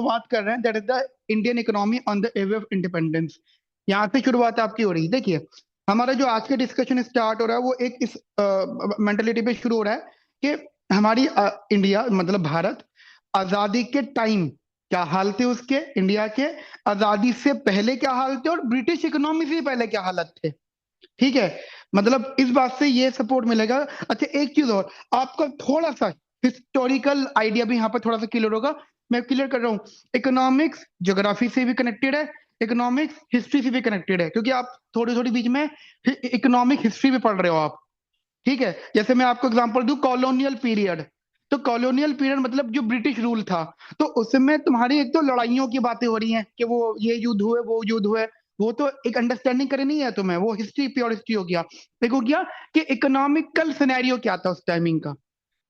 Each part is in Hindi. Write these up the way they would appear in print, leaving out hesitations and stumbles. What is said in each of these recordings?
बात कर रहे हैं, that is the Indian economy on the eve of independence. यहाँ से शुरुआत आपकी हो रही है। देखिए, हमारा जो आज का डिस्कशन स्टार्ट हो रहा है वो एक इस मेंटेलिटी पे शुरू हो रहा है कि हमारी इंडिया मतलब भारत आजादी के टाइम क्या हाल थे उसके, इंडिया के आजादी से पहले क्या हाल थे, और ब्रिटिश इकोनॉमी से पहले क्या हालत थे। ठीक है, मतलब इस बात से ये सपोर्ट मिलेगा। अच्छा, एक चीज और, आपका थोड़ा सा हिस्टोरिकल आइडिया भी यहाँ पर थोड़ा सा क्लियर होगा। मैं क्लियर कर रहा हूँ, इकोनॉमिक्स ज्योग्राफी से भी कनेक्टेड है, इकोनॉमिक्स हिस्ट्री से भी कनेक्टेड है, क्योंकि आप थोड़ी थोड़ी बीच में इकोनॉमिक हिस्ट्री भी पढ़ रहे हो आप। ठीक है, जैसे मैं आपको एग्जांपल दूं, कॉलोनियल पीरियड। तो कॉलोनियल पीरियड मतलब जो ब्रिटिश रूल था, तो उसमें तुम्हारी एक तो लड़ाइयों की बातें हो रही हैं कि वो ये युद्ध हुए वो युद्ध हुए, वो तो एक अंडरस्टैंडिंग करनी है तुम्हें, वो हिस्ट्री प्योर हिस्ट्री हो गया। एक हो गया कि इकोनॉमिकल सिनेरियो क्या था उस टाइमिंग का,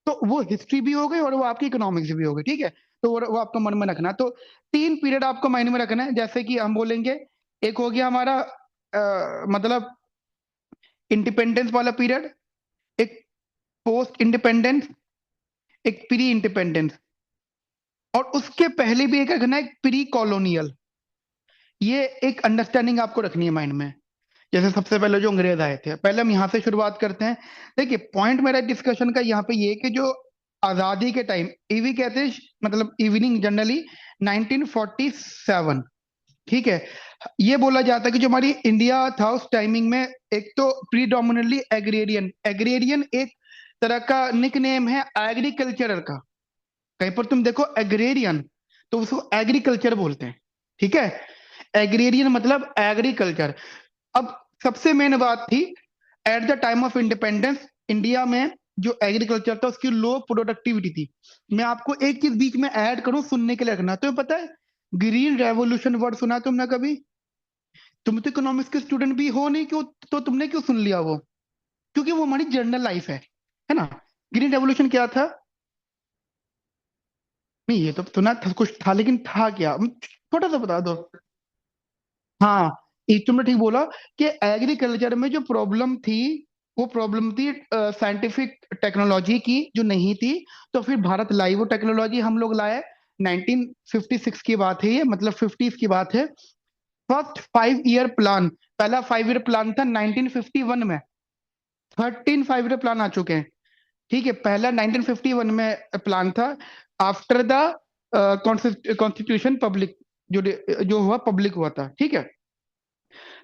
तो वो हिस्ट्री भी हो गई और वो आपकी इकोनॉमिक्स भी हो गई। ठीक है, तो वो आपको मन में रखना है। तो तीन पीरियड आपको माइंड में रखना है, जैसे कि हम बोलेंगे, एक हो गया हमारा मतलब इंडिपेंडेंस वाला पीरियड, एक पोस्ट इंडिपेंडेंस, एक प्री इंडिपेंडेंस, और उसके पहले भी एक रखना है प्री कॉलोनियल। ये एक अंडरस्टैंडिंग आपको रखनी है माइंड में। जैसे सबसे पहले जो अंग्रेज आए थे, पहले हम यहाँ से शुरुआत करते हैं। देखिए, पॉइंट मेरा डिस्कशन का यहाँ पे ये कि जो आजादी के टाइम, ईवी कहते हैं मतलब इवनिंग जनरली 1947। ठीक है, ये बोला जाता है कि जो हमारी इंडिया था उस टाइमिंग में, एक तो प्रीडोमिनेटली एग्रेरियन, एग्रेरियन एक तरह का निक नेम है एग्रीकल्चरल का। कहीं पर तुम देखो एग्रेरियन, तो उसको एग्रीकल्चर बोलते हैं। ठीक है, एग्रेरियन मतलब एग्रीकल्चर। अब सबसे मेन बात थी, at the time of independence India में जो एग्रीकल्चर था उसकी लो प्रोडक्टिविटी थी। मैं आपको एक चीज बीच में ऐड करूं, सुनने के लिए रखना। तुम्हें पता है ग्रीन रेवोल्यूशन वर्ड सुना है तुमने कभी? तुम तो इकोनॉमिक्स के स्टूडेंट भी हो नहीं, क्यों तो तुमने क्यों सुन लिया वो? क्योंकि वो हमारी जर्नल लाइफ है ना। ग्रीन रेवोल्यूशन क्या था? नहीं, ये तो सुना था, कुछ था, लेकिन था क्या, छोटा सा बता दो। हाँ, ये तुमने ठीक बोला कि एग्रीकल्चर में जो प्रॉब्लम थी, वो प्रॉब्लम थी साइंटिफिक टेक्नोलॉजी की जो नहीं थी। तो फिर भारत लाई वो टेक्नोलॉजी, हम लोग लाए। 1956 की बात है ये, मतलब 50s की बात है। फर्स्ट 5 ईयर प्लान, पहला 5 ईयर प्लान था 1951 में। 13 5 ईयर प्लान आ चुके हैं। ठीक है, पहला 1951 में प्लान था, आफ्टर द कॉन्स्टिट्यूशन पब्लिक, जो जो हुआ पब्लिक हुआ था। ठीक है,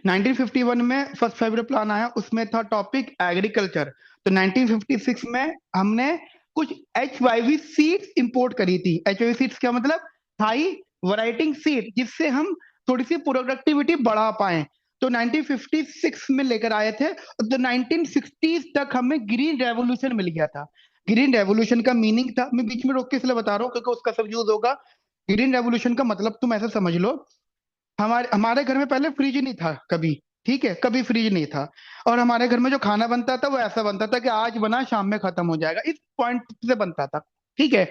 1951 में फर्स्ट 5 ईयर प्लान आया, उसमें था टॉपिक एग्रीकल्चर। तो 1956 में हमने कुछ HYV सीड्स इंपोर्ट करी थी। HYV सीड्स क्या मतलब? हाई वैरायटी सीड, जिससे हम थोड़ी सी प्रोडक्टिविटी बढ़ा पाए। तो 1956 में लेकर आए थे, तो 1960s तक हमें ग्रीन रेवोल्यूशन मिल गया था। ग्रीन रेवोल्यूशन का मीनिंग था, मैं बीच में रोक के इसलिए बता रहा हूँ क्योंकि उसका सब यूज होगा। ग्रीन रेवोल्यूशन का मतलब तुम ऐसे समझ लो, हमारे हमारे घर में पहले फ्रिज नहीं था कभी। ठीक है, कभी फ्रिज नहीं था। और हमारे घर में जो खाना बनता था वो ऐसा बनता था कि आज बना शाम में खत्म हो जाएगा, इस पॉइंट से बनता था। ठीक है,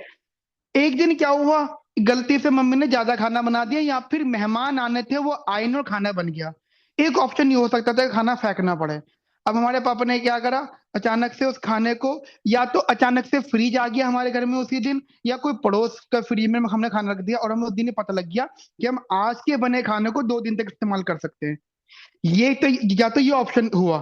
एक दिन क्या हुआ, गलती से मम्मी ने ज्यादा खाना बना दिया, या फिर मेहमान आने थे वो आए नहीं और खाना बन गया। एक ऑप्शन ये हो सकता था कि खाना फेंकना पड़े। अब हमारे पापा ने क्या करा, अचानक से उस खाने को, या तो अचानक से फ्रीज आ गया हमारे घर में उसी दिन, या कोई पड़ोस का फ्रीज में हमने खाना रख दिया और हमें उस दिन ही पता लग गया कि हम आज के बने खाने को 2 दिन तक इस्तेमाल कर सकते हैं। ये तो, या तो ये ऑप्शन हुआ,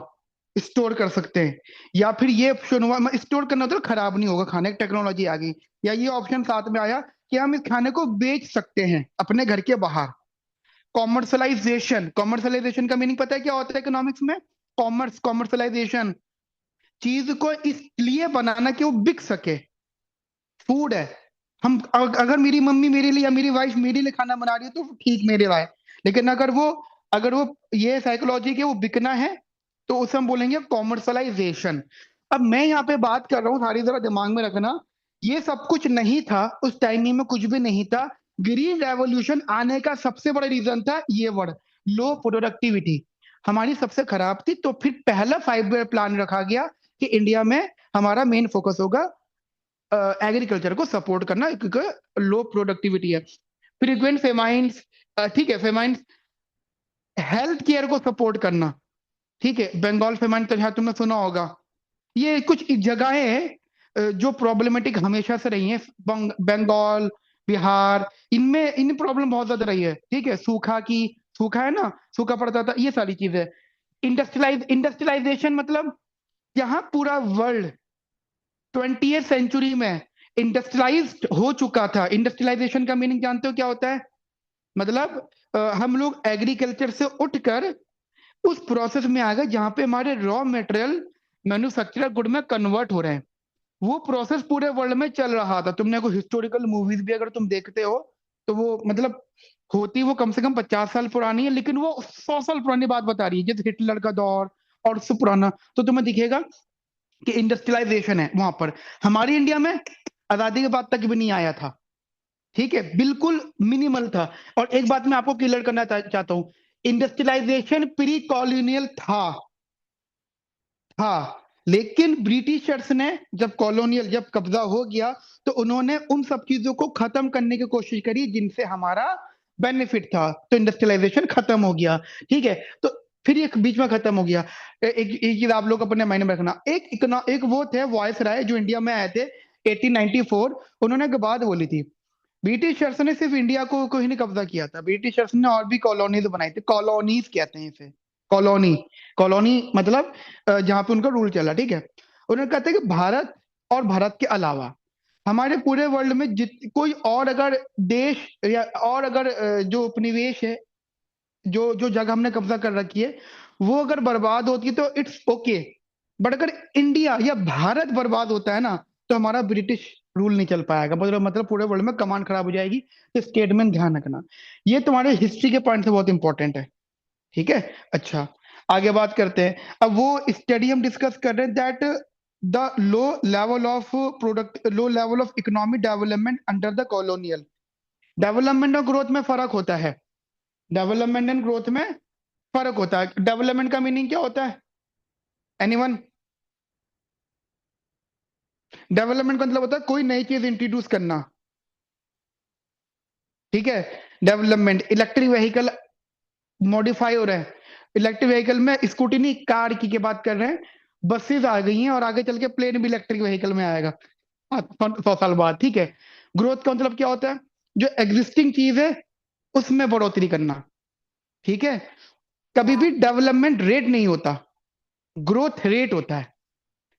स्टोर कर सकते हैं, या फिर ये ऑप्शन हुआ स्टोर करना तो खराब नहीं होगा खाने की टेक्नोलॉजी आ गई, या ये ऑप्शन साथ में आया कि हम इस खाने को बेच सकते हैं अपने घर के बाहर। कॉमर्शलाइजेशन, कॉमर्शलाइजेशन का मीनिंग पता है क्या होता है इकोनॉमिक्स में? कॉमर्स, कॉमर्शलाइजेशन, चीज को इसलिए बनाना कि वो बिक सके। फूड है, हम अगर मेरी मम्मी मेरे लिए या मेरी वाइफ मेरे लिए खाना बना रही है तो ठीक, मेरे लिए। लेकिन अगर वो ये साइकोलॉजी के वो बिकना है, तो उसे हम बोलेंगे कॉमर्शलाइजेशन। अब मैं यहाँ पे बात कर रहा हूँ, सारी जरा दिमाग में रखना, ये सब कुछ नहीं था उस टाइमिंग में, कुछ भी नहीं था। ग्रीन रेवोल्यूशन आने का सबसे बड़ा रीजन था ये वर्ड, लो प्रोडक्टिविटी हमारी सबसे खराब थी। तो फिर पहला 5 ईयर प्लान रखा गया कि इंडिया में हमारा मेन फोकस होगा एग्रीकल्चर को सपोर्ट करना, क्योंकि लो प्रोडक्टिविटी है। फ्रीक्वेंट फेमाइन्स, ठीक है, फेमाइन्स, हेल्थ केयर को सपोर्ट करना। ठीक है, बंगाल फेमाइन तो शायद तुमने सुना होगा। ये कुछ जगहें हैं जो प्रॉब्लमेटिक हमेशा से रही हैं, बंगाल, बिहार, इनमें इन प्रॉब्लम बहुत ज्यादा रही है। ठीक है, सूखा है ना, सूखा पड़ता था, ये सारी चीजें। इंडस्ट्रियलाइजेशन मतलब यहाँ पूरा वर्ल्ड 20th सेंचुरी में इंडस्ट्रियलाइज्ड हो चुका था। इंडस्ट्रियलाइजेशन का मीनिंग जानते हो क्या होता है? मतलब हम लोग एग्रीकल्चर से उठकर उस प्रोसेस में आ गए जहां पे हमारे रॉ मटेरियल मैन्युफैक्चर गुड में कन्वर्ट हो रहे हैं। वो प्रोसेस पूरे वर्ल्ड में चल रहा था। तुमने कोई हिस्टोरिकल मूवीज भी अगर तुम देखते हो तो वो मतलब होती वो कम से कम 50 साल पुरानी है, लेकिन वो 100 साल पुरानी बात बता रही है, जैसे हिटलर का दौर और उससे पुराना। तो तुम्हें दिखेगा कि इंडस्ट्रियलाइजेशन है वहां पर। हमारी इंडिया में आजादी के बाद तक भी नहीं आया था। ठीक है, बिल्कुल मिनिमल था। और एक बात मैं आपको क्लियर करना चाहता हूं, इंडस्ट्रियलाइजेशन प्री कॉलोनियल था, लेकिन ब्रिटिशर्स ने जब कॉलोनियल जब कब्जा हो गया तो उन्होंने उन सब चीजों को खत्म करने की कोशिश करी जिनसे हमारा बेनिफिट था, तो इंडस्ट्रियलाइजेशन खत्म हो गया। ठीक है, तो फिर ये बीच में खत्म हो गया। एक चीज आप लोग अपने माइंड में रखना, एक वो थे वॉइस राय जो इंडिया में आए थे 1894। उन्होंने एक बात बोली थी, ब्रिटिशर्स ने सिर्फ इंडिया को ही नहीं कब्जा किया था, ब्रिटिशर्स ने और भी कॉलोनीज बनाई थी। कॉलोनीज कहते हैं इसे, कॉलोनी। कॉलोनी मतलब जहां पे उनका रूल चला। ठीक है, उन्होंने कहते हैं कि भारत और भारत के अलावा हमारे पूरे वर्ल्ड में जित कोई और अगर देश या और अगर जो उपनिवेश है, जो जो जगह हमने कब्जा कर रखी है, वो अगर बर्बाद होती है तो इट्स ओके। बट अगर इंडिया या भारत बर्बाद होता है ना, तो हमारा ब्रिटिश रूल नहीं चल पाएगा। मतलब पूरे वर्ल्ड में कमांड खराब हो जाएगी। तो स्टेटमेंट ध्यान रखना, ये तुम्हारे हिस्ट्री के पॉइंट से बहुत इंपॉर्टेंट है। ठीक है, अच्छा, आगे बात करते हैं। अब वो स्टडी हम डिस्कस कर रहे हैं that the low level of economic development under the colonial. Development और ग्रोथ में फर्क होता है। डेवलपमेंट एंड ग्रोथ में फर्क होता है। डेवलपमेंट का मीनिंग क्या होता है? एनीवन? डेवलपमेंट का मतलब होता है कोई नई चीज इंट्रोड्यूस करना। ठीक है, डेवलपमेंट इलेक्ट्रिक व्हीकल मॉडिफाई हो रहे हैं। इलेक्ट्रिक व्हीकल में स्कूटी नहीं, कार की बात कर रहे हैं। बसेस आ गई हैं और आगे चल के प्लेन भी इलेक्ट्रिक व्हीकल में आएगा 100 साल बाद। ठीक है, ग्रोथ का मतलब क्या होता है? जो एग्जिस्टिंग चीज है उसमें बढ़ोतरी करना। ठीक है, कभी भी डेवलपमेंट रेट नहीं होता, ग्रोथ रेट होता है।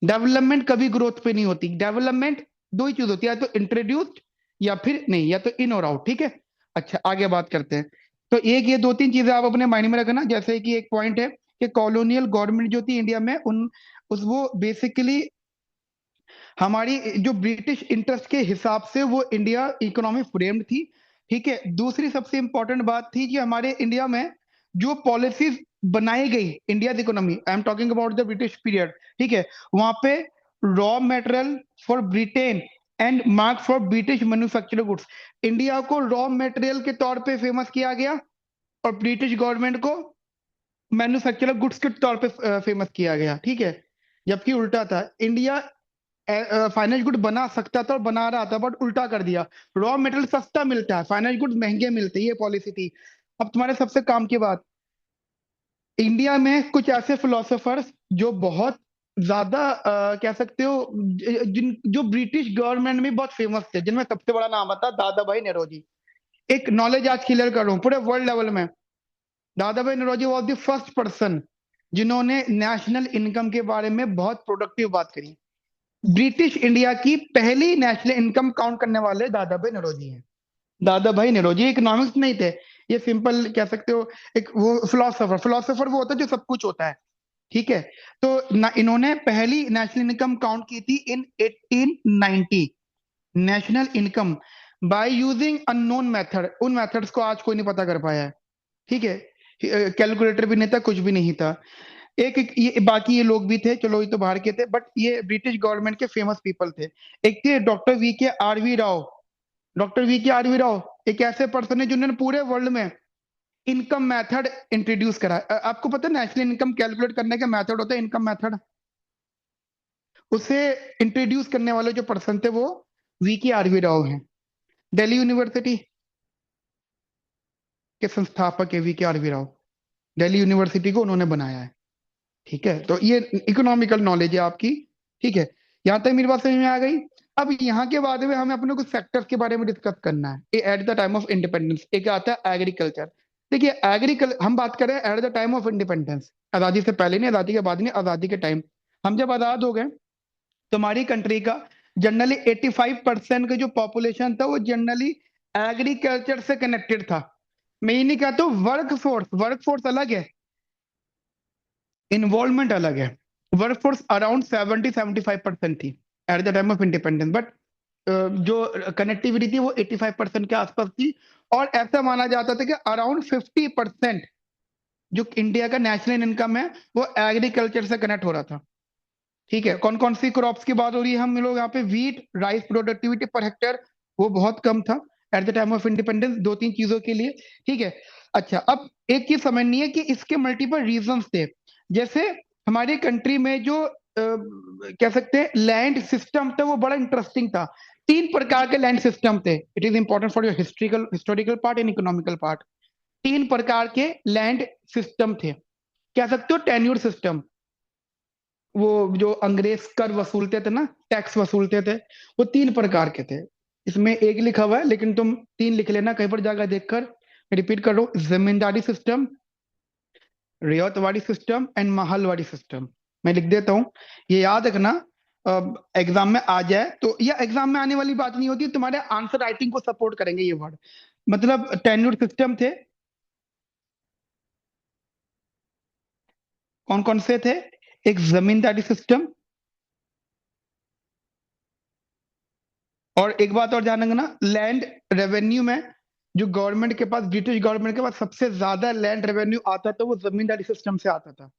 डेवलपमेंट कभी ग्रोथ पे नहीं होती। डेवलपमेंट दो ही चीज होती है, या तो इंट्रोड्यूस्ड या फिर नहीं, या तो इन और आउट। ठीक है, अच्छा, आगे बात करते हैं। तो एक ये दो तीन चीजें आप अपने माइंड में रखना, जैसे कि एक पॉइंट है कि कॉलोनियल गवर्नमेंट जो थी इंडिया में उन उस वो बेसिकली हमारी जो ब्रिटिश इंटरेस्ट के हिसाब से वो इंडिया इकोनॉमिक फ्रेम्ड थी। ठीक है, दूसरी सबसे इंपॉर्टेंट बात थी कि हमारे इंडिया में जो पॉलिसीज बनाई गई India economy, I am talking about the British period. ठीक है, वहां पे raw material for Britain and mark for British manufactured goods, India को रॉ मटेरियल के तौर पे फेमस किया गया और ब्रिटिश गवर्नमेंट को मैन्युफैक्चर्ड गुड्स के तौर पे फेमस किया गया। ठीक है, जबकि उल्टा था, इंडिया फाइनेंस गुड बना सकता था और बना रहा था, बट उल्टा कर दिया। रॉ मटेरियल सस्ता मिलता है, फाइनेंस गुड महंगे मिलते हैं, ये पॉलिसी थी। अब तुम्हारे सबसे काम की बात, इंडिया में कुछ ऐसे फिलोसोफर्स जो बहुत ज्यादा कह सकते हो जिन जो ब्रिटिश गवर्नमेंट में बहुत फेमस थे, जिनमें सबसे बड़ा नाम आता दादा भाई नौरोजी। एक नॉलेज आज क्लियर कर रहा हूँ पूरे वर्ल्ड लेवल में, Dadabhai Naoroji was the first person जिन्होंने नेशनल इनकम के बारे में बहुत प्रोडक्टिव बात करी। ब्रिटिश इंडिया की पहली नेशनल इनकम काउंट करने वाले दादा भाई नौरोजी हैं। दादा भाई नौरोजी इकोनॉमिक्स नहीं थे, ये सिंपल कह सकते हो एक वो फिलोसोफर। फिलोसोफर वो होता है जो सब कुछ होता है। ठीक है, तो इन्होंने पहली नेशनल इनकम काउंट की थी इन 1890। National income by using unknown method, उन मेथड्स को आज कोई नहीं पता कर पाया है। ठीक है, कैलकुलेटर भी नहीं था, कुछ भी नहीं था। ये बाकी ये लोग भी थे, चलो ये तो बाहर के थे, बट ये ब्रिटिश गवर्नमेंट के फेमस पीपल थे। एक थे doctor V K R V Rao. Doctor V K R V Rao एक ऐसे पर्सन है जिन्होंने पूरे वर्ल्ड में इनकम मेथड इंट्रोड्यूस करा। आपको पता है नेशनल इनकम कैलकुलेट करने का मेथड होता है इनकम मेथड, उसे इंट्रोड्यूस करने वाले जो पर्सन थे वो we K R V Rao हैं। दिल्ली यूनिवर्सिटी के संस्थापक है V K R V Rao. Delhi university को उन्होंने बनाया है। ठीक है, तो ये इकोनॉमिकल नॉलेज है आपकी। ठीक है, यहां तक मेरी बात समझ में आ गई? अब यहाँ के बाद में हमें अपने कुछ सेक्टर्स के बारे में डिस्कस करना है at the time of independence. एक आता है एग्रीकल्चर। देखिए एग्रीकल हम बात करें at the time of independence, आजादी से पहले नहीं, आजादी के बाद नहीं, आजादी के टाइम। हम जब आजाद हो गए तो हमारी कंट्री का जनरली 85% का जो पॉपुलेशन था वो जनरली एग्रीकल्चर से कनेक्टेड था। मैं ये नहीं कहता हूँ वर्क फोर्स अलग है, इन्वॉल्वमेंट अलग है। वर्क फोर्स अराउंड 70-75% थी at the time of independence, but जो कनेक्टिविटी थी वो 85% के आसपास थी। और ऐसा माना जाता था कि अराउंड 50% जो इंडिया का नेशनल इनकम है वो एग्रीकल्चर से कनेक्ट हो रहा था। ठीक है, कौन कौन सी क्रॉप्स की बात हो रही है, हम लोग यहाँ पे wheat rice productivity per hectare वो बहुत कम था at the time of independence, दो तीन चीजों के लिए। ठीक है। अच्छा, अब एक चीज समझनी है कि इसके मल्टीपल रीजंस थे। जैसे हमारी कंट्री में जो कह सकते हैं लैंड सिस्टम था वो बड़ा इंटरेस्टिंग था। तीन प्रकार के लैंड सिस्टम थे। It is important for your historical part and economical part. तीन प्रकार के लैंड सिस्टम थे। कह सकते हो टेन्यूर सिस्टम, वो जो अंग्रेज कर वसूलते थे ना, टैक्स वसूलते थे, वो तीन प्रकार के थे। इसमें एक लिखा हुआ है लेकिन तुम तीन लिख लेना कहीं पर जाकर देखकर। रिपीट कर रहा हूं, zamindari system, ryotwari system and mahalwari system. मैं लिख देता हूं, ये याद रखना। एग्जाम में आ जाए तो, या एग्जाम में आने वाली बात नहीं होती, तुम्हारे आंसर राइटिंग को सपोर्ट करेंगे ये वर्ड। मतलब टेन्यूर सिस्टम थे, कौन कौन से थे? एक जमींदारी सिस्टम, और एक बात और ध्यान रखना, लैंड रेवेन्यू में जो गवर्नमेंट के पास, ब्रिटिश गवर्नमेंट के पास सबसे ज्यादा लैंड रेवेन्यू आता था वो जमींदारी सिस्टम से आता था।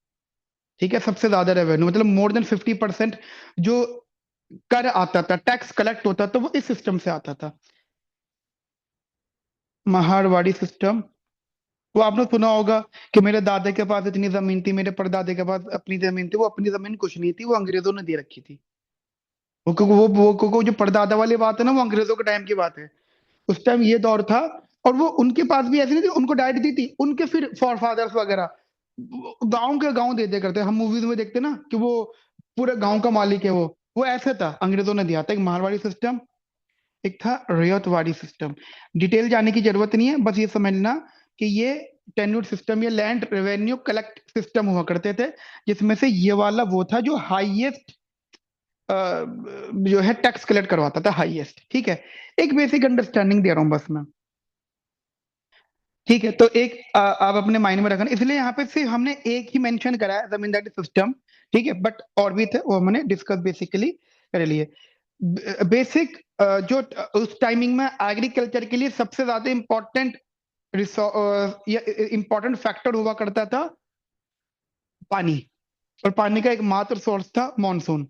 ठीक है, सबसे ज्यादा रेवेन्यू मतलब मोर देन 50% जो कर आता था, टैक्स कलेक्ट होता था, वो इस सिस्टम से आता था। महारवाड़ी सिस्टम, वो आपने सुना होगा कि मेरे दादा के पास इतनी जमीन थी, मेरे परदादे के पास अपनी जमीन थी। वो अपनी जमीन कुछ नहीं थी, वो अंग्रेजों ने दे रखी थी। वो जो परदादा वाली बात है ना, वो अंग्रेजों के टाइम की बात है। उस टाइम ये दौर था। और वो उनके पास भी ऐसी नहीं थी, उनको डायरेक्ट दी थी, उनके फिर फॉर फादर्स वगैरह गांव के गांव दे दे करते। हम मूवीज में देखते ना कि वो पूरे गांव का मालिक है वो ऐसे था, अंग्रेजों ने दिया था। एक मारवाड़ी सिस्टम, एक था रियायतवाड़ी सिस्टम। डिटेल जाने की जरूरत नहीं है, बस ये समझना कि ये टेन्यूर सिस्टम या लैंड रेवेन्यू कलेक्ट सिस्टम हुआ करते थे, जिसमें से ये वाला वो था जो हाईएस्ट जो है टैक्स कलेक्ट करवाता था, हाईएस्ट। ठीक है, एक बेसिक अंडरस्टैंडिंग दे रहा हूं बस मैं। ठीक है, तो एक आप अपने माइंड में रखना, इसलिए यहाँ पे सिर्फ हमने एक ही मेंशन करा है, जमींदारी सिस्टम। ठीक है, बट और भी थे, वो हमने डिस्कस बेसिकली कर लिए। बेसिक जो उस टाइमिंग में एग्रीकल्चर के लिए सबसे ज्यादा इंपॉर्टेंट या इंपॉर्टेंट फैक्टर हुआ करता था, पानी। और पानी का एकमात्र सोर्स था मॉनसून।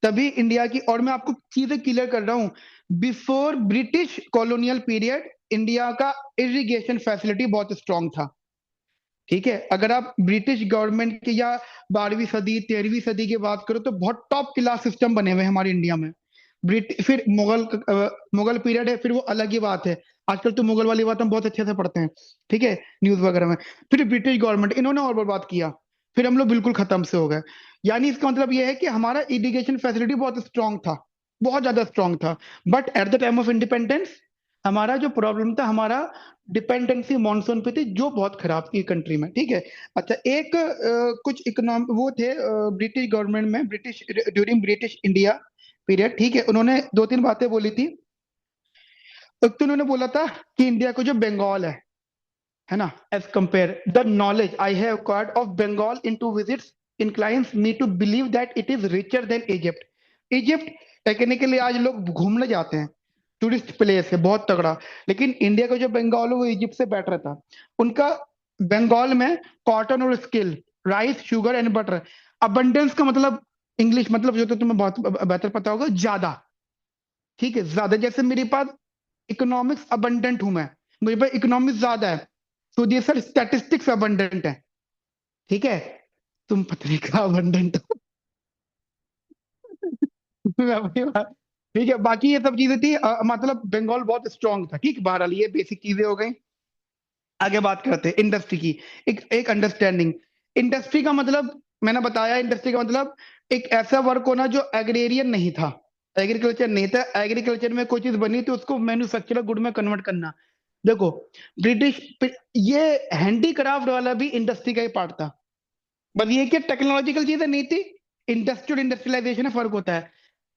तभी इंडिया की, और मैं आपको चीजें क्लियर कर रहा हूं, before British colonial period India का इरिगेशन फैसिलिटी बहुत स्ट्रांग था। ठीक है, अगर आप ब्रिटिश गवर्नमेंट की या 12वीं सदी 13वीं सदी की बात करो तो बहुत टॉप क्लास सिस्टम बने हुए हैं हमारे इंडिया में। फिर मुगल पीरियड है, फिर वो अलग ही बात है। आजकल तो मुगल वाली बात हम बहुत अच्छे से पढ़ते हैं, ठीक है, न्यूज वगैरह में। फिर ब्रिटिश गवर्नमेंट, इन्होंने और बर्बाद किया, फिर हम लोग बिल्कुल खत्म से हो गए। यानी इसका मतलब ये है कि हमारा इरिगेशन फैसिलिटी बहुत स्ट्रांग था, बहुत ज्यादा स्ट्रांग था। But at the time of independence हमारा जो प्रॉब्लम था, हमारा डिपेंडेंसी मॉनसून पे थी, जो बहुत खराब थी कंट्री में। ठीक है। अच्छा, एक कुछ इकोनॉम वो थे ब्रिटिश गवर्नमेंट में, British during British India period. ठीक है, उन्होंने दो तीन बातें बोली थी। एक तो उन्होंने बोला था कि इंडिया को जो बंगाल है ना, as compare the knowledge I have acquired of Bengal in two visits inclines me to believe that it is richer than Egypt. Egypt technically आज लोग घूमने जाते हैं, टूरिस्ट प्लेस है बहुत तगड़ा, लेकिन इंडिया का जो बंगाल है वो इजिप्ट से बेटर था। उनका बंगाल में कॉटन और skill, rice, sugar and butter, abundance का मतलब, इंग्लिश मतलब जो तो तुम्हें बहुत बेहतर पता होगा, ज्यादा। ठीक है, ज्यादा, जैसे मेरे पास इकोनॉमिक्स अबंडेंट हूं मैं, मुझे पास इकोनॉमिक्स ज्यादा है, तो ये सर स्टैटिस्टिक्स अबंडेंट है। ठीक है, तुम पत्रिका अबंडेंट हो। मैं अपनी बात- ठीक है, बाकी ये सब चीजें थी, मतलब बंगाल बहुत स्ट्रांग था। ठीक, बहरहाल ये बेसिक चीजें हो गई। आगे बात करते हैं इंडस्ट्री की। एक एक अंडरस्टैंडिंग, इंडस्ट्री का मतलब मैंने बताया, इंडस्ट्री का मतलब एक ऐसा वर्क होना जो एग्रेरियन नहीं था। एग्रीकल्चर नहीं था। एग्रीकल्चर में कोई चीज बनी तो उसको मैन्युफैक्चर गुड में कन्वर्ट करना। देखो, ब्रिटिश, ये हैंडीक्राफ्ट वाला भी इंडस्ट्री का ही पार्ट था। बस ये कि टेक्नोलॉजिकल चीजें नहीं थी। इंडस्ट्रियल इंडस्ट्रियलाइजेशन में फर्क होता है।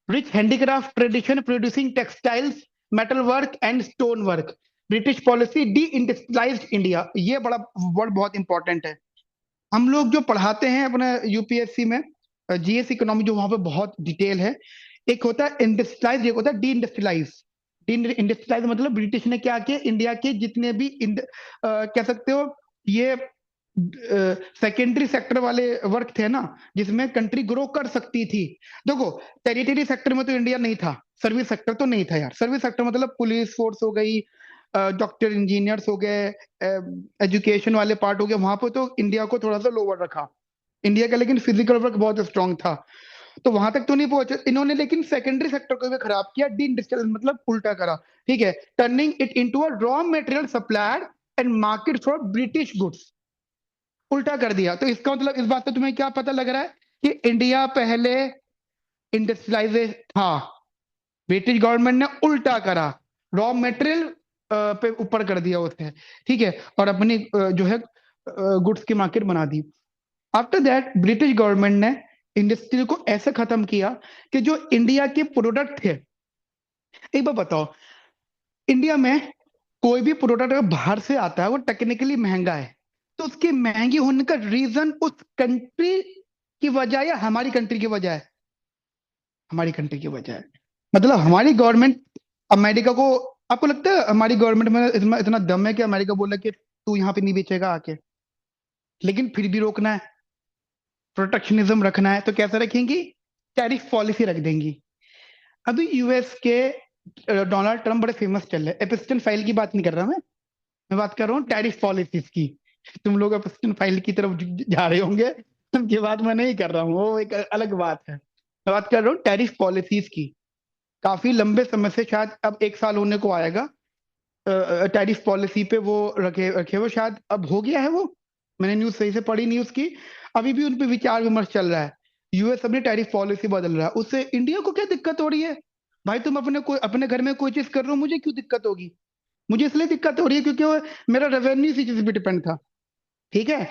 Rich handicraft tradition producing textiles, metal work and stone work. British policy D industrialised India, ये बड़ा वर्ड बहुत इंपॉर्टेंट है। हम लोग जो पढ़ाते हैं अपने यूपीएससी में, जीएस इकोनॉमी, जो वहां पे बहुत डिटेल है। एक होता है इंडस्ट्रियलाइज, एक होता है डी इंडस्ट्रियलाइज। डी इंडस्ट्रियलाइज मतलब ब्रिटिश ने क्या किया, इंडिया के जितने भी कह सकते हो ये सेकेंडरी सेक्टर वाले वर्क थे ना, जिसमें कंट्री ग्रो कर सकती थी। देखो, टेरिटरी सेक्टर में तो इंडिया नहीं था। सर्विस सेक्टर तो नहीं था यार। सर्विस सेक्टर मतलब पुलिस फोर्स हो गई, डॉक्टर इंजीनियर्स हो गए, एजुकेशन वाले पार्ट हो गए, वहां पे तो इंडिया को थोड़ा सा लोअर रखा इंडिया का। लेकिन फिजिकल वर्क बहुत स्ट्रांग था, तो वहां तक तो नहीं पहुंचे इन्होंने। लेकिन सेकेंडरी सेक्टर को भी खराब किया, डी इंडस्ट्रियल मतलब उल्टा करा। ठीक है, turning it into a raw material supplier and market for British goods. उल्टा कर दिया। तो इसका मतलब इस बात से तुम्हें क्या पता लग रहा है कि इंडिया पहले इंडस्ट्रियलाइज था, ब्रिटिश गवर्नमेंट ने उल्टा करा, रॉ मटेरियल पे ऊपर कर दिया उसने। ठीक है, और अपनी जो है गुड्स की मार्केट बना दी। आफ्टर दैट ब्रिटिश गवर्नमेंट ने इंडस्ट्री को ऐसे खत्म किया कि जो इंडिया के प्रोडक्ट थे, एक बार बताओ, इंडिया में कोई भी प्रोडक्ट अगर बाहर से आता है वो टेक्निकली महंगा है, तो उसके महंगे होने का रीजन उस कंट्री की वजह या हमारी कंट्री की वजह है? हमारी कंट्री की वजह है। मतलब हमारी गवर्नमेंट अमेरिका को, आपको लगता है हमारी गवर्नमेंट में इतना इतना दम है कि अमेरिका बोला कि तू यहाँ पे नहीं बेचेगा आके? लेकिन फिर भी रोकना है, प्रोटेक्शनिज्म रखना है, तो कैसे रखेंगी? टैरिफ पॉलिसी रख देंगी। अभी यूएस के डोनाल्ड ट्रम्प बड़े फेमस चल रहे हैं। एपिस्टन फाइल की बात नहीं कर रहा मैं बात कर रहा हूँ टैरिफ पॉलिसीज की। तुम लोग एपिस्टन फाइल की तरफ जा रहे होंगे, ये बात मैं नहीं कर रहा हूँ, वो एक अलग बात है। मैं बात कर रहा हूँ टैरिफ पॉलिसीज की। काफी लंबे समय से, शायद अब 1 साल होने को आएगा, टैरिफ पॉलिसी पे वो रखे रखे वो, शायद अब हो गया है वो। मैंने न्यूज सही से पढ़ी नहीं उसकी। अभी भी उन पे विचार विमर्श चल रहा है। यूएस अपनी टैरिफ पॉलिसी बदल रहा है, उससे इंडिया को क्या दिक्कत हो रही है? भाई तुम अपने घर में कोई चीज कर रहे हो, मुझे क्यों दिक्कत होगी? मुझे इसलिए दिक्कत हो रही है क्योंकि मेरा रेवेन्यू इसी चीज पे डिपेंड था। ठीक है,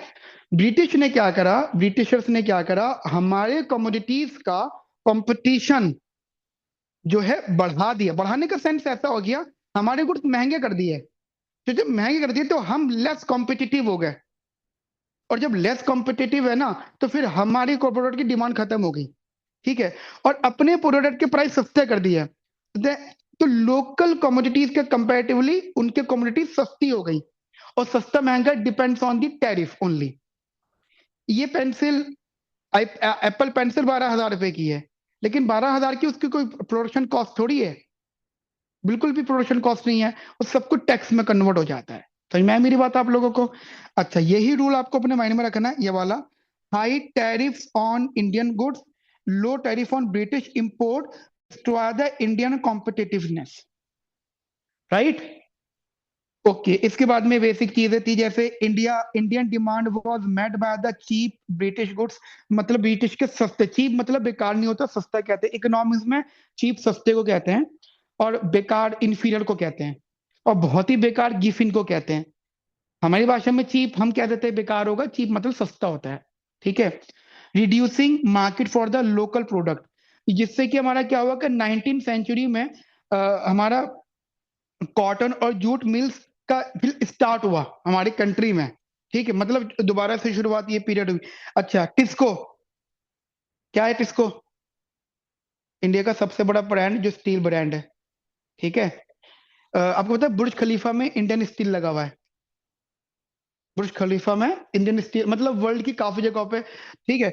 ब्रिटिशर्स ने क्या करा, हमारे कमोडिटीज का कंपटीशन जो है बढ़ा दिया। बढ़ाने का सेंस ऐसा हो गया, हमारे गुड्स महंगे कर दिए। तो जब महंगे कर दिए तो हम लेस कॉम्पिटिटिव हो गए, और जब लेस कॉम्पिटिटिव है ना, तो फिर हमारी प्रोडक्ट की डिमांड खत्म हो गई। ठीक है, और अपने प्रोडक्ट के प्राइस सस्ते कर दिए। तो लोकल कमोडिटीज के कंपैरेटिवली उनके कमोडिटीज सस्ती हो गई, और सस्ता महंगा depends on the tariff only. ये पेंसिल, एप्पल पेंसिल 12,000 रुपए की है, लेकिन 12,000 की उसकी कोई प्रोडक्शन कॉस्ट थोड़ी है। बिल्कुल भी प्रोडक्शन कॉस्ट नहीं है, वो सब कुछ टैक्स में कन्वर्ट हो जाता है। समझ में आया मेरी बात आप लोगों को? अच्छा, यही रूल आपको अपने माइंड में रखना है, ये वाला। High tariff on Indian goods, low tariff on British import, destroy the Indian competitiveness. Right? Okay, इसके बाद में बेसिक चीजें थी, जैसे Indian demand was met by the cheap British goods. मतलब ब्रिटिश के सस्ते, चीप मतलब बेकार नहीं होता, सस्ता कहते हैं इकोनॉमिक्स में। चीप सस्ते को कहते हैं, और बेकार इंफीरियर को कहते हैं, और बहुत ही बेकार गिफिन को कहते हैं। हमारी भाषा में चीप हम कह देते हैं बेकार होगा, चीप मतलब सस्ता होता है। ठीक है, reducing market for the local product, जिससे कि हमारा क्या हुआ कि 19th सेंचुरी में हमारा कॉटन और जूट मिल्स का स्टार्ट हुआ हमारी कंट्री में। ठीक है, मतलब दोबारा से शुरुआत ये पीरियड हुई। अच्छा, टिस्को, क्या है टिस्को? इंडिया का सबसे बड़ा ब्रांड जो स्टील ब्रांड है। ठीक है, आपको पता है बुर्ज खलीफा में इंडियन स्टील लगा हुआ है। बुर्ज खलीफा में इंडियन स्टील, मतलब वर्ल्ड की काफी जगहों पे। ठीक है,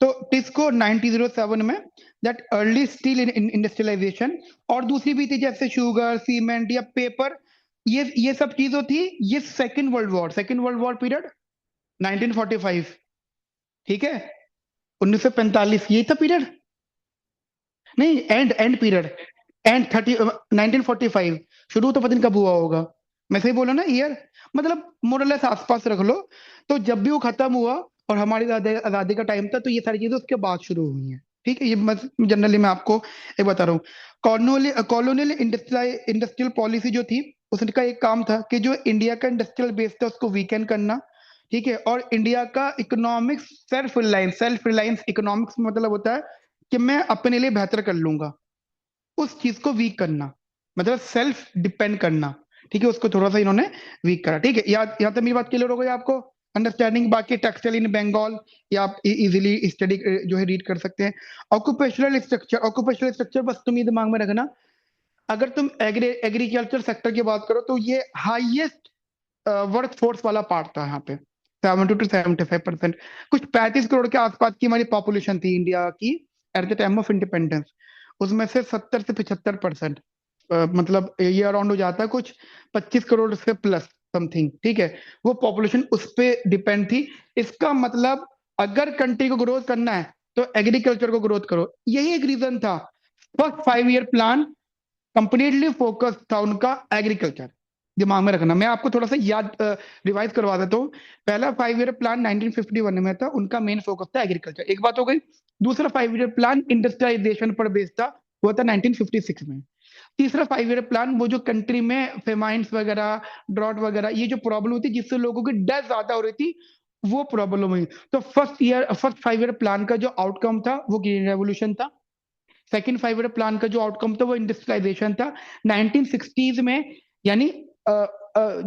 तो टिस्को 1907 में, that early steel in industrialization. और दूसरी भी थी, जैसे शुगर, सीमेंट या पेपर, ये सब चीजों थी। ये सेकेंड वर्ल्ड वॉर पीरियड 1945। ठीक है, 1945 यही था पीरियड। नहीं, एंड पीरियड, एंड 1945। शुरू तो पता नहीं कब हुआ होगा। मैं सही बोला ना ईयर? मतलब मोरलेस आसपास रख लो। तो जब भी वो खत्म हुआ और हमारी आजादी का टाइम था, तो ये सारी चीजें उसके बाद शुरू हुई हैं। ठीक है, ये जनरली मैं आपको एक बता रहा हूँ। कॉलोनियल इंडस्ट्रियल पॉलिसी जो थी, उसका एक काम था कि जो इंडिया का इंडस्ट्रियल बेस था उसको वीकेंड करना। ठीक है, और इंडिया का इकोनॉमिक्स सेल्फ रिलायंस इकोनॉमिक्स मतलब होता है कि मैं अपने लिए बेहतर कर लूंगा, उस चीज को वीक करना, मतलब सेल्फ डिपेंड करना। ठीक है, उसको थोड़ा सा इन्होंने वीक करा। ठीक है, यहाँ तक मेरी बात क्लियर हो गई आपको, अंडरस्टैंडिंग। बाकी टेक्सटाइल इन बंगाल, या आप इजीली स्टडी जो है रीड कर सकते हैं। ऑक्यूपेशनल स्ट्रक्चर बस तुम ये दिमाग में रखना, अगर तुम एग्रीकल्चर सेक्टर की बात करो तो ये हाईएस्ट वर्क फोर्स वाला पार्ट था यहाँ पे, 70 to 75%। कुछ 35 करोड़ के आसपास की हमारी पॉपुलेशन थी इंडिया की at the time of independence. उसमें से 70 से 75%, मतलब ये अराउंड हो जाता है कुछ 25 करोड़ से प्लस समथिंग। ठीक है, वो पॉपुलेशन उस पे डिपेंड थी। इसका मतलब अगर कंट्री को ग्रोथ करना है तो एग्रीकल्चर को ग्रोथ करो, यही एक रीजन था। First 5 year plan completely focus था उनका एग्रीकल्चर। दिमाग में रखना, मैं आपको थोड़ा सा याद रिवाइज करवा देता हूँ। पहला 5 ईयर प्लान 1951 में था, उनका मेन फोकस था एग्रीकल्चर, एक बात हो गई। दूसरा 5 ईयर प्लान इंडस्ट्रियलाइजेशन पर बेस्ड था, वो था 1956 में। तीसरा 5 ईयर प्लान वो जो कंट्री में फेमाइंस वगैरह, ड्रॉट वगैरह, ये जो प्रॉब्लम होती जिससे लोगों की डेथ ज्यादा हो रही थी, वो प्रॉब्लम हुई। तो फर्स्ट 5 ईयर प्लान का जो आउटकम था वो ग्रीन रेवोल्यूशन था। सेकंड 5 ईयर प्लान का जो आउटकम था वो इंडस्ट्रियलाइजेशन था 1960s में। यानी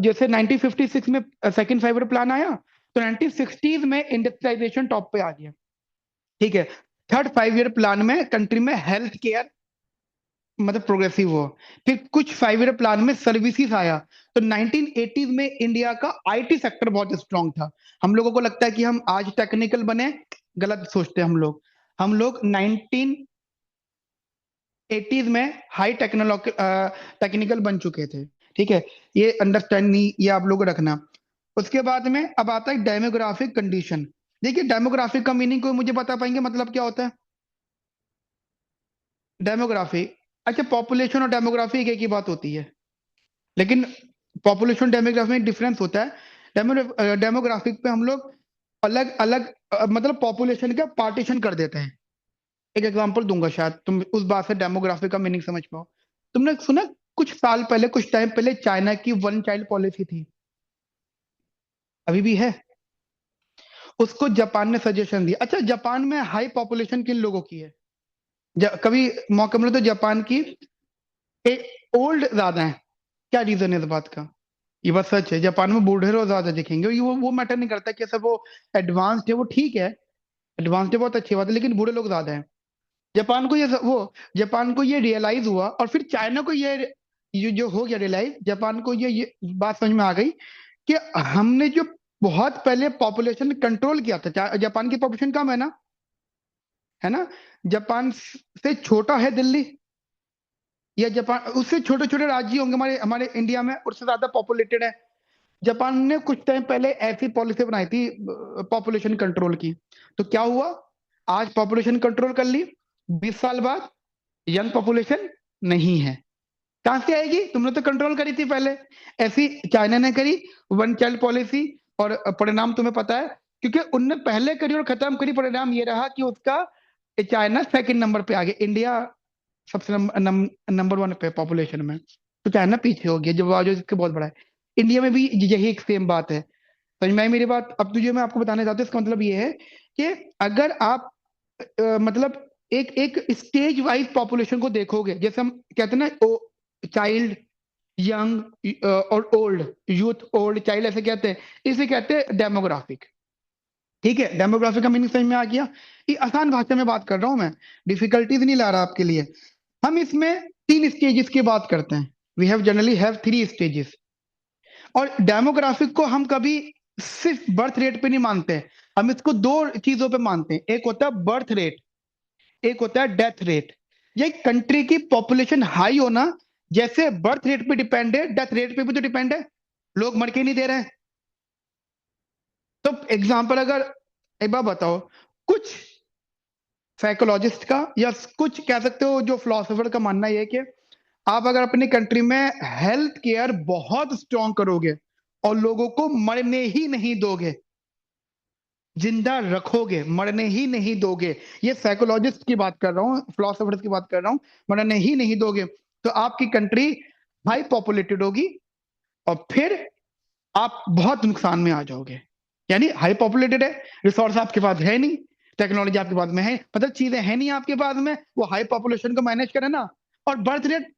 जैसे 1956 में सेकंड 5 ईयर प्लान आया, तो 1960s में इंडस्ट्रियलाइजेशन टॉप पे आ गया। ठीक है, थर्ड 5 ईयर प्लान में कंट्री में हेल्थ केयर मतलब प्रोग्रेसिव हुआ। फिर कुछ 5 ईयर प्लान में सर्विसेज आया। तो 1980s में इंडिया का आईटी सेक्टर बहुत स्ट्रांग था। हम लोगों को लगता है कि हम आज टेक्निकल बने, गलत सोचते हैं हम लोग। हम लोग 1980s में हाई टेक्निकल बन चुके थे। ठीक है, ये अंडरस्टैंड नहीं, ये आप लोग रखना। उसके बाद में अब आता है डेमोग्राफिक कंडीशन। देखिए, डेमोग्राफिक का मीनिंग कोई मुझे बता पाएंगे मतलब क्या होता है डेमोग्राफी? अच्छा, पॉपुलेशन और डेमोग्राफी एक ही बात होती है, लेकिन पॉपुलेशन डेमोग्राफी में डिफरेंस होता है। डेमोग्राफिक पे हम लोग अलग अलग मतलब पॉपुलेशन का पार्टीशन कर देते हैं। एक एग्जांपल दूंगा, शायद तुम उस बात से डेमोग्राफी का मीनिंग समझ पाओ। तुमने सुना कुछ साल पहले, कुछ टाइम पहले चाइना की वन चाइल्ड पॉलिसी थी, अभी भी है। उसको जापान ने सजेशन दिया। अच्छा, जापान में हाई पॉपुलेशन किन लोगों की है? कभी मौका मिले तो जापान की ओल्ड ज्यादा है। क्या रीजन है इस बात का? ये बात सच है, जापान में बूढ़े लोग ज्यादा दिखेंगे। ये वो मैटर नहीं करता कि सब वो एडवांस्ड है, वो ठीक है, एडवांस्ड है बहुत अच्छी बात है, लेकिन बूढ़े लोग ज्यादा है। जापान को ये वो जापान को ये रियलाइज हुआ, और फिर चाइना को ये जो हो गया रियलाइज, जापान को ये बात समझ में आ गई कि हमने जो बहुत पहले पॉपुलेशन कंट्रोल किया था, जापान की पॉपुलेशन कम है ना? जापान से छोटा है दिल्ली, या जापान उससे छोटे छोटे राज्य होंगे हमारे हमारे इंडिया में, उससे ज्यादा पॉपुलेटेड है। जापान ने कुछ टाइम पहले ऐसी पॉलिसी बनाई थी पॉपुलेशन कंट्रोल की। तो क्या हुआ, आज पॉपुलेशन कंट्रोल कर ली, 20 साल बाद यंग पॉपुलेशन नहीं है। कहां से आएगी? तुमने तो कंट्रोल करी थी पहले। ऐसी चाइना ने करी वन चाइल्ड पॉलिसी, और परिणाम तुम्हें पता है, क्योंकि उनने पहले करी और खत्म करी। परिणाम ये रहा कि उसका चाइना सेकंड नंबर पे आ गया, इंडिया सबसे नंबर 1 पे पॉपुलेशन में। तो चाइना पीछे हो गया, जब आज इसके बहुत बड़ा है। इंडिया में भी यही एक सेम बात है। समझ में आई मेरी बात? अब तो जो मैं आपको बताने चाहता हूँ, इसका मतलब ये है कि अगर आप मतलब एक एक स्टेज वाइज पॉपुलेशन को देखोगे, जैसे हम कहते हैं ना, चाइल्ड, यंग और ओल्ड, यूथ, ओल्ड, चाइल्ड, ऐसे कहते हैं, इसे कहते हैं डेमोग्राफिक। ठीक है, डेमोग्राफिक का मीनिंग समझ में आ गया? ये आसान भाषा में बात कर रहा हूं मैं, डिफिकल्टीज नहीं ला रहा आपके लिए। हम इसमें 3 स्टेजेस की बात करते हैं। We have generally have 3 stages. और डेमोग्राफिक को हम कभी सिर्फ बर्थ रेट पे नहीं मानते, हम इसको दो चीजों पे मानते हैं। एक होता है बर्थ रेट, एक होता है डेथ रेट। ये कंट्री की पॉपुलेशन हाई होना जैसे बर्थ रेट पे डिपेंड है, डेथ रेट पे भी तो डिपेंड है। लोग मर के नहीं दे रहे हैं। तो एग्जाम्पल, अगर एक बार बताओ, कुछ साइकोलॉजिस्ट का या कुछ कह सकते हो जो फिलोसोफर का मानना यह है कि आप अगर अपनी कंट्री में हेल्थ केयर बहुत स्ट्रांग करोगे और लोगों को मरने ही नहीं दोगे, जिंदा रखोगे, मरने ही नहीं दोगे। ये साइकोलॉजिस्ट की बात कर रहा हूँ, फिलोसोफर्स की बात कर रहा हूँ। मरने ही नहीं दोगे तो आपकी कंट्री हाई पॉपुलेटेड होगी, और फिर आप बहुत नुकसान में आ जाओगे। यानी हाई पॉपुलेटेड है, रिसोर्स आपके पास है नहीं, टेक्नोलॉजी आपके पास में है, मतलब चीजें है नहीं आपके पास में, वो हाई पॉपुलेशन को मैनेज करे ना। और birth rate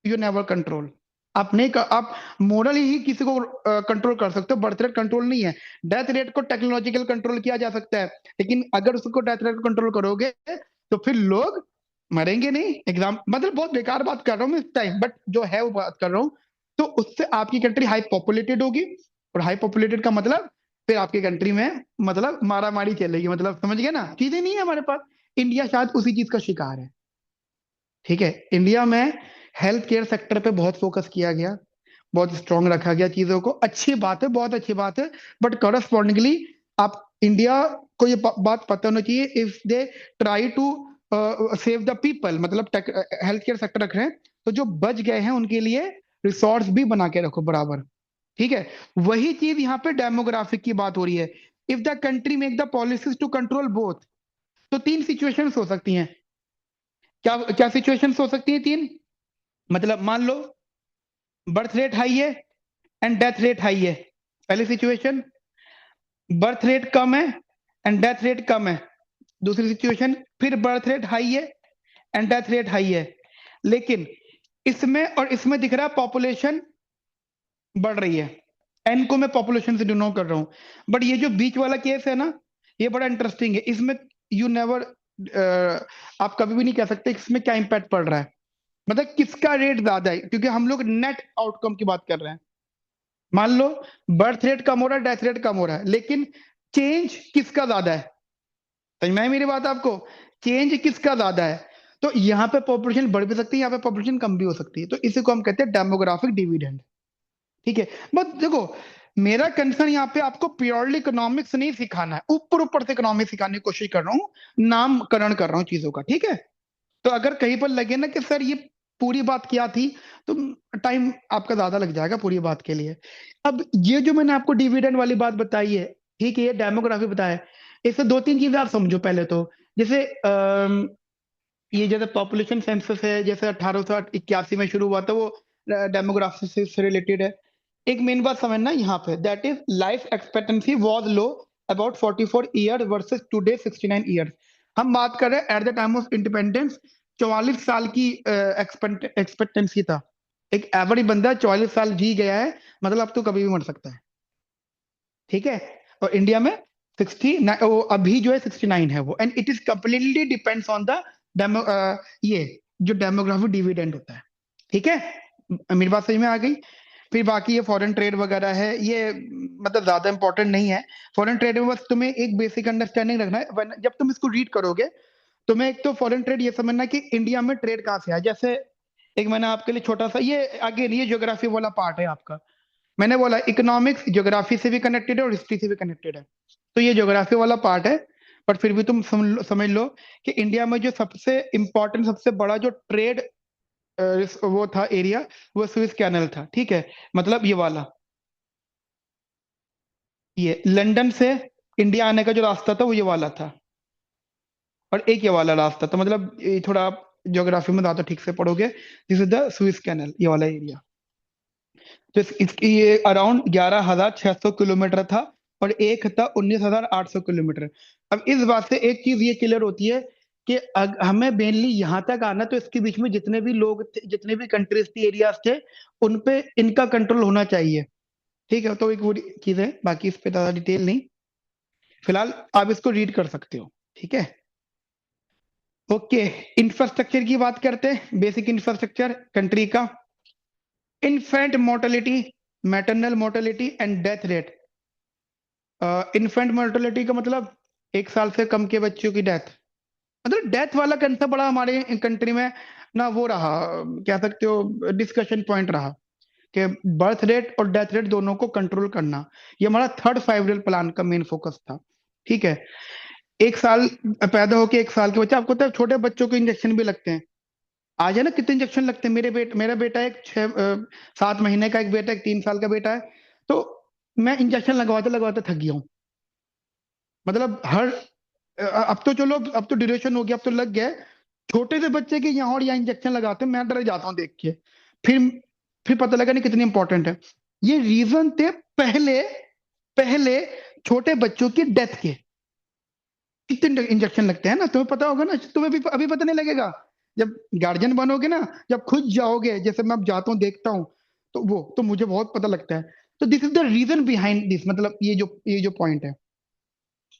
you never control. आप नहीं कर, आप मोरल ही किसी को कंट्रोल कर सकते हो, बर्थ रेट कंट्रोल नहीं है। डेथ रेट को टेक्नोलॉजिकल कंट्रोल किया जा सकता है, लेकिन अगर उसको डेथ रेट को कंट्रोल करोगे तो फिर लोग मरेंगे नहीं। एग्जाम मतलब बहुत बेकार बात कर रहा हूँ मैं इस टाइम, बट जो है वो बात कर रहा हूँ। तो उससे आपकी कंट्री हाई पॉपुलेटेड होगी, और हाई पॉपुलेटेड का मतलब फिर आपकी कंट्री में मतलब मारा मारी चलेगी, मतलब समझ गए ना, चीजें नहीं है हमारे पास। इंडिया शायद उसी चीज का शिकार है। ठीक है, इंडिया में हेल्थ केयर सेक्टर पे बहुत फोकस किया गया, बहुत स्ट्रांग रखा गया चीजों को, अच्छी बात है, बहुत अच्छी बात है। बट करस्पॉन्डिंगली आप इंडिया को ये बात पता होना चाहिए, if they try to save the people, मतलब हेल्थ केयर सेक्टर रख रहे हैं, तो जो बच गए हैं उनके लिए रिसोर्स भी बना के रखो बराबर। ठीक है, वही चीज यहाँ पे डेमोग्राफिक की बात हो रही है। If the country make the policies to control both, तो तीन सिचुएशंस हो सकती हैं। क्या क्या सिचुएशंस हो सकती हैं तीन? मतलब मान लो बर्थ रेट हाई है एंड डेथ रेट हाई है, पहली सिचुएशन। बर्थ रेट कम है एंड डेथ रेट कम है, दूसरी सिचुएशन। फिर बर्थ रेट हाई है एंड डेथ रेट हाई है, लेकिन इसमें और इसमें दिख रहा है पॉपुलेशन बढ़ रही है। एन को मैं पॉपुलेशन से डिनोट कर रहा हूं, बट ये जो बीच वाला केस है ना, ये बड़ा इंटरेस्टिंग है। इसमें यू नेवर, आप कभी भी नहीं कह सकते इसमें क्या इंपैक्ट पड़ रहा है, मतलब किसका रेट ज्यादा है, क्योंकि हम लोग नेट आउटकम की बात कर रहे हैं। मान लो बर्थ रेट कम हो रहा है, डेथ रेट कम हो रहा है, लेकिन चेंज किसका ज्यादा है? समझ में आई मेरी बात आपको? चेंज किसका ज्यादा है? तो यहाँ पे पॉपुलेशन बढ़ भी सकती है, यहाँ पे पॉपुलेशन कम भी हो सकती है, तो इसी को हम कहते हैं डेमोग्राफिक डिविडेंड। ठीक है, बस देखो, मेरा कंसर्न यहाँ पे आपको प्योरली इकोनॉमिक्स नहीं सिखाना है, ऊपर ऊपर से इकोनॉमिक्स सिखाने की कोशिश कर रहा हूँ, नामकरण कर रहा हूँ चीजों का। ठीक है, तो अगर कहीं पर लगे ना कि सर ये पूरी बात क्या थी, तो टाइम आपका ज्यादा लग जाएगा पूरी बात के लिए। अब ये जो मैंने आपको डिविडेंड वाली बात बताई है, ठीक है, ये डेमोग्राफी बताया है, इससे दो तीन चीजें आप समझो पहले तो। जैसे ये जैसे पॉपुलेशन सेंसस है, जैसे 1881 में शुरू हुआ था, वो डेमोग्राफी से रिलेटेड है। एक मेन बात समझना यहाँ पे, that is life expectancy was low about 44 year versus today 69 years. हम बात कर रहे हैं at the time of independence 44 साल की एक्सपेक्टेंसी था। एक एवरेज बंदा 44 साल जी गया है, मतलब अब तो कभी भी मर सकता है। ठीक है, और इंडिया में 69, वो अभी जो है 69 है वो, and it is completely depends on the demo, ये जो डेमोग्राफिक डिविडेंड होता है। ठीक है, मेरी बात समझ में आ गई? फिर बाकी ये फॉरेन ट्रेड वगैरह है, ये मतलब ज्यादा इंपॉर्टेंट नहीं है। फॉरेन ट्रेड में बस तुम्हें एक बेसिक अंडरस्टैंडिंग रखना है, जब तुम इसको रीड करोगे, तुम्हें एक तो फॉरेन ट्रेड ये समझना कि इंडिया में ट्रेड कहाँ से है। जैसे एक मैंने आपके लिए छोटा सा, ये आगे ये ज्योग्राफी वाला पार्ट है आपका। मैंने बोला इकोनॉमिक्स ज्योग्राफी से भी कनेक्टेड है और हिस्ट्री से भी कनेक्टेड है, तो ये ज्योग्राफी वाला पार्ट है। बट फिर भी तुम समझ लो कि इंडिया में जो सबसे इंपॉर्टेंट, सबसे बड़ा जो ट्रेड वो था एरिया, वो स्विस कैनल था। ठीक है, मतलब ये वाला, ये लंदन से इंडिया आने का जो रास्ता था वो ये वाला था, और एक ये वाला रास्ता था। मतलब ये थोड़ा आप ज्योग्राफी में ज्यादा ठीक से पढ़ोगे, this is the Swiss canal, ये वाला एरिया। तो इसकी ये अराउंड 11,600 किलोमीटर था, और एक था 19,800 किलोमीटर। अब इस बात से एक चीज ये क्लियर होती है कि हमें मेनली यहाँ तक आना, तो इसके बीच में जितने भी लोग थे, जितने भी कंट्रीज थी, एरियाज थे, उन पे इनका कंट्रोल होना चाहिए। ठीक है, तो एक वो चीज है, बाकी इस पे ज्यादा डिटेल नहीं, फिलहाल आप इसको रीड कर सकते हो। ठीक है, ओके। इंफ्रास्ट्रक्चर की बात करते हैं, बेसिक इंफ्रास्ट्रक्चर कंट्री का। Infant mortality, maternal mortality and death rate. Infant mortality का मतलब 1 साल से कम के बच्चों की डेथ, मतलब डेथ वाला कंसेप्ट बड़ा हमारे कंट्री में ना वो रहा, कह सकते हो डिस्कशन पॉइंट रहा, कि बर्थ रेट और डेथ रेट दोनों को कंट्रोल करना, ये हमारा थर्ड फाइव ईयर प्लान का मेन फोकस था। ठीक है, 1 साल पैदा होके 1 साल के बच्चे, आपको पता है छोटे बच्चों को इंजेक्शन भी लगते हैं। आज है ना, कितने इंजेक्शन लगते हैं? मेरा बेटा एक 7 महीने का, एक बेटा, एक 3 साल का बेटा है। तो मैं इंजेक्शन लगवाते लगवाते थक गया हूँ। मतलब हर अब तो चलो, अब तो ड्यूरेशन हो गया, अब तो लग गया है। छोटे से बच्चे के यहाँ और यहाँ इंजेक्शन लगाते हैं, मैं डर जाता हूँ देख के। फिर फिर पता लगा नहीं कितनी इंपॉर्टेंट है। ये रीजन थे पहले, पहले छोटे बच्चों की डेथ के कितने इंजेक्शन लगते हैं ना, तुम्हें पता होगा ना, तुम्हें भी अभी पता नहीं लगेगा। जब गार्जियन बनोगे ना, जब खुद जाओगे, जैसे मैं अब जाता हूँ देखता हूँ, तो वो तो मुझे बहुत पता लगता है। तो this is the reason behind this, मतलब ये जो पॉइंट है।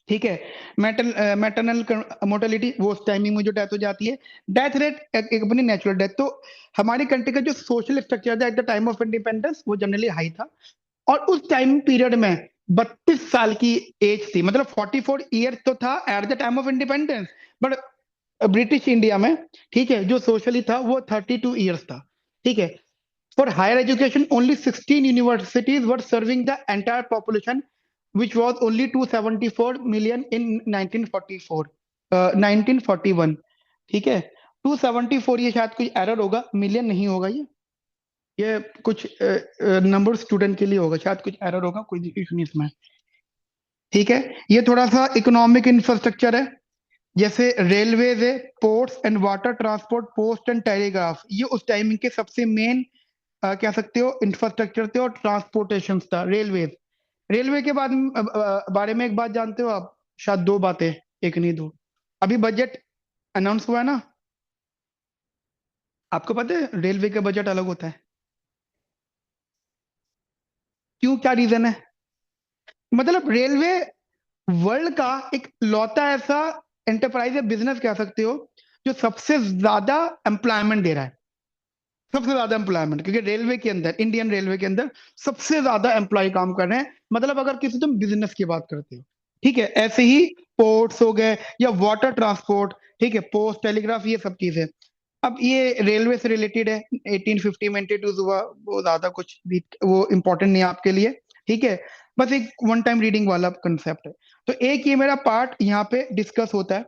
ठीक है। मैटरनल मोर्टेलिटी, वो उस टाइमिंग में जो डेथ हो जाती है। डेथ रेट एक अपनी नेचुरल डेथ, तो हमारी कंट्री का जो सोशल स्ट्रक्चर था at the time of independence, वो जनरली हाई था। और उस टाइम पीरियड में 32 साल की एज थी, मतलब 44 ईयर्स तो था at the time of independence. But British India में, ठीक है, जो सोशली था वो 32 ईयर्स था। ठीक है। For higher education, only 16 universities were serving the entire population, which was only 274 million in 1944, 1941। ठीक है। 274, ये शायद कोई एरर होगा, मिलियन नहीं होगा ये कुछ नंबर स्टूडेंट के लिए होगा, शायद कुछ एरर होगा, कोई इशू नहीं इसमें। ठीक है। ये थोड़ा सा इकोनॉमिक इंफ्रास्ट्रक्चर है, जैसे रेलवेज है, ports and water transport, post and telegraph, ये उस टाइमिंग के सबसे मेन कह सकते हो इंफ्रास्ट्रक्चर थे और ट्रांसपोर्टेशन था, रेलवे। रेलवे के बाद बारे में एक बात जानते हो आप, शायद दो बातें, एक नहीं दो। अभी बजट अनाउंस हुआ है ना, आपको पता है रेलवे का बजट अलग होता है? क्यों, क्या रीजन है? मतलब रेलवे वर्ल्ड का एक लौता ऐसा एंटरप्राइज या बिजनेस कह सकते हो जो सबसे ज्यादा एम्प्लॉयमेंट दे रहा है। सबसे ज्यादा एम्प्लॉयमेंट, क्योंकि रेलवे के अंदर, इंडियन रेलवे के अंदर सबसे ज्यादा एम्प्लॉय काम कर रहे हैं, मतलब अगर किसी तुम बिजनेस की बात करते हो। ठीक है। ऐसे ही पोर्ट्स हो गए या वाटर ट्रांसपोर्ट, ठीक है, पोस्ट टेलीग्राफ, ये सब चीजें। अब ये रेलवे से रिलेटेड है, 1850 में इंट्रोड्यूस हुआ, वो ज्यादा कुछ भी वो इंपॉर्टेंट नहीं है आपके लिए। ठीक है। बस एक वन टाइम रीडिंग वाला कंसेप्ट है। तो एक ये मेरा पार्ट यहाँ पे डिस्कस होता है।